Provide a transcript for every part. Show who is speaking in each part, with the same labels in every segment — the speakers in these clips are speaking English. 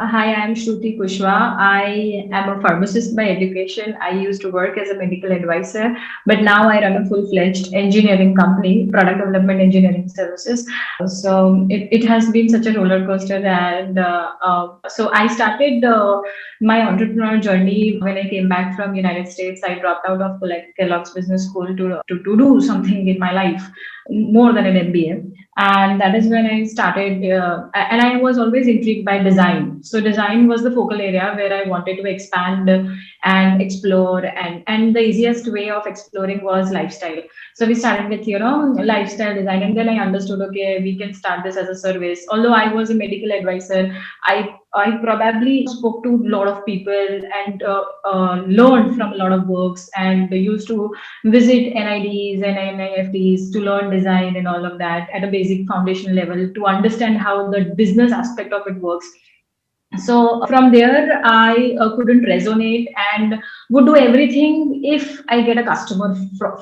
Speaker 1: Hi, I'm Shruti Kushwah. I am a pharmacist by education. I used to work as a medical advisor, but now I run a full-fledged engineering company, product development engineering services. So it has been such a roller coaster, and so I started my entrepreneurial journey when I came back from United States. I dropped out of Kellogg's Business School to do something in my life more than an MBA, and that is when I started. And I was always intrigued by design. So design was the focal area where I wanted to expand and explore. And the easiest way of exploring was lifestyle. So we started with lifestyle design, and then I understood, okay, we can start this as a service. Although I was a medical advisor, I probably spoke to a lot of people and learned from a lot of books and used to visit NIDs and NIFTs to learn design and all of that at a basic foundational level to understand how the business aspect of it works. So from there, I couldn't resonate and would do everything if I get a customer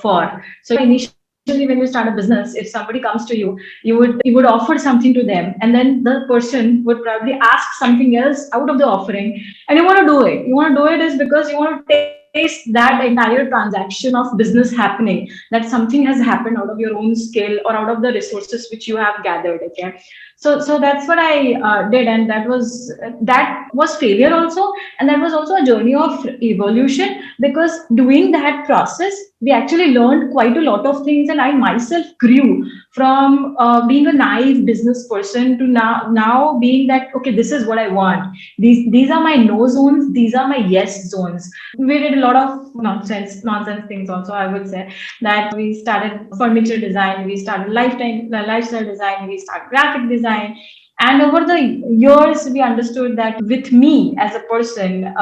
Speaker 1: for. So initially, when you start a business, if somebody comes to you, you would offer something to them, and then the person would probably ask something else out of the offering, and you want to do it. You want to do it is because you want to taste that entire transaction of business happening. That something has happened out of your own skill or out of the resources which you have gathered. Okay, so that's what I did, and that was failure also, and that was also a journey of evolution, because doing that process we actually learned quite a lot of things, and I myself grew from being a naive business person to now being that, okay, this is what I want. These are my no zones, these are my yes zones. We did a lot of nonsense things also, I would say, that we started furniture design, we started lifestyle design, we started graphic design. And over the years, we understood that with me as a person,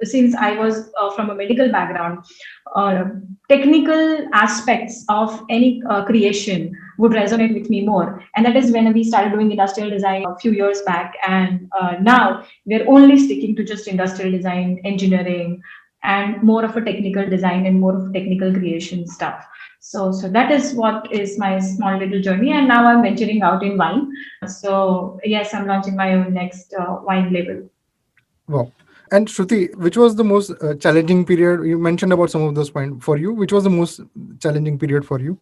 Speaker 1: since I was from a medical background, uh, technical aspects of any creation would resonate with me more. And that is when we started doing industrial design a few years back. And now we're only sticking to just industrial design, engineering, and more of a technical design and more of technical creation stuff. So that is what is my small little journey. And now I'm venturing out in wine. So yes, I'm launching my own next wine label.
Speaker 2: Wow. And Shruti, which was the most challenging period? You mentioned about some of those points for you. Which was the most challenging period for you?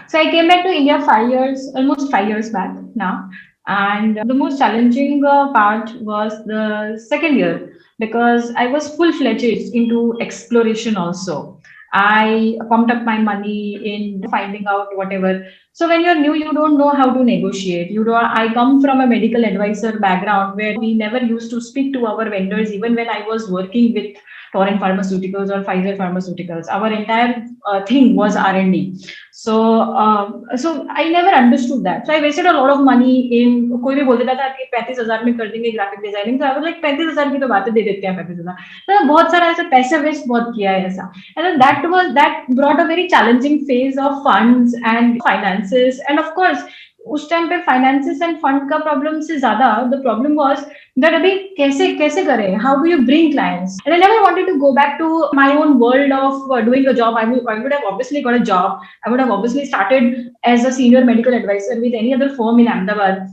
Speaker 1: So I came back to India 5 years, almost 5 years back now. And the most challenging part was the second year, because I was full fledged into exploration also. I pumped up my money in finding out whatever. So when you're new, you don't know how to negotiate. You don't. I come from a medical advisor background where we never used to speak to our vendors, even when I was working with Torrent Pharmaceuticals or Pfizer Pharmaceuticals. Our entire thing was R&D. So I never understood that. So I wasted a lot of money in, कोई भी बोल देता था कि 35,000 में कर देंगे graphic designing, तो आई वाज लाइक 35,000 की तो बातें दे देते हैं 35,000, तो बहुत सारा ऐसा पैसे वेस्ट बहुत किया है ऐसा. And that brought a very challenging phase of funds and finances. And of course उस टाइम पे फाइनेंसिस एंड फंड का प्रॉब्लम से ज्यादा द प्रॉब्लम वाज that अभी कैसे कैसे करें, how do you bring clients. And I never wanted to go back to my own world of doing a job. I would have obviously got a job. I would have obviously started as a senior medical advisor with any other firm in Ahmedabad,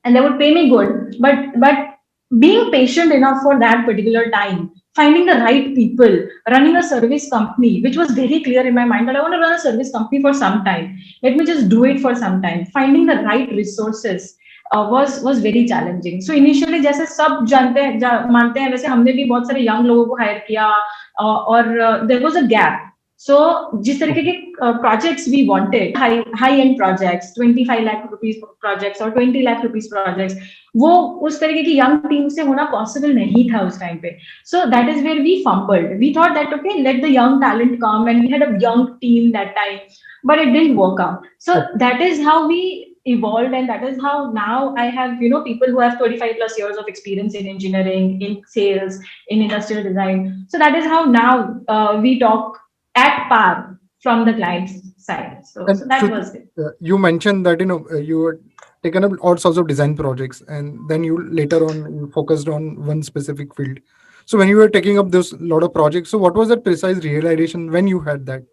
Speaker 1: and they would pay me good. But being patient enough for that particular time, finding the right people, running a service company, which was very clear in my mind that I want to run a service company for some time. Let me just do it for some time. Finding the right resources was very challenging. So initially, जैसे सब जानते हैं मानते हैं, वैसे हमने भी बहुत सारे young लोगों को hire किया, और there was a gap. So जिस तरीके के projects we wanted, high end projects, 25 lakh rupees projects or 20 lakh rupees projects, वो उस तरीके की young team से होना possible नहीं था उस time पे. So that is where we fumbled. We thought that, okay, let the young talent come, and we had a young team that time, but it didn't work out. So
Speaker 2: Okay.
Speaker 1: that is how we evolved, and that is how now I have people who have 35 plus years of experience in engineering, in sales, in industrial design. So that is how now we talk at par from the client's side. So
Speaker 2: And
Speaker 1: that
Speaker 2: Shruti,
Speaker 1: was it.
Speaker 2: you mentioned that you were taken up all sorts of design projects, and then you later on you focused on one specific field. So when you were taking up those lot of projects, so what was that precise realization when you had that?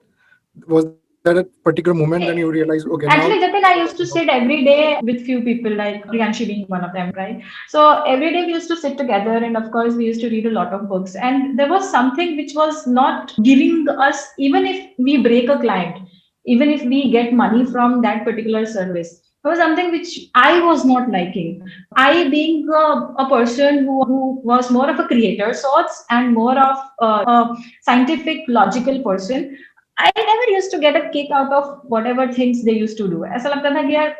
Speaker 2: Was there that particular moment, then you realize, okay, now.
Speaker 1: Actually, Jatin, I used to sit every day with few people, like Priyanshi being one of them, right? So every day we used to sit together, and of course, we used to read a lot of books. And there was something which was not giving us, even if we break a client, even if we get money from that particular service, there was something which I was not liking. I, being a person who was more of a creator sorts and more of a scientific, logical person, I never used to get a kick out of whatever things they used to do. ऐसा लगता था कि यार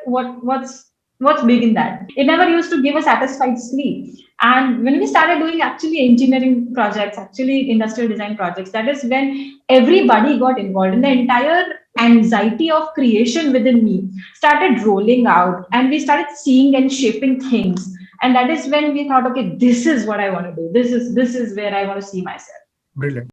Speaker 1: what's big in that? It never used to give a satisfied sleep. And when we started doing actually engineering projects, actually industrial design projects, that is when everybody got involved, and the entire anxiety of creation within me started rolling out, and we started seeing and shaping things. And that is when we thought, okay, this is what I want to do. This is where I want to see myself.
Speaker 2: Brilliant.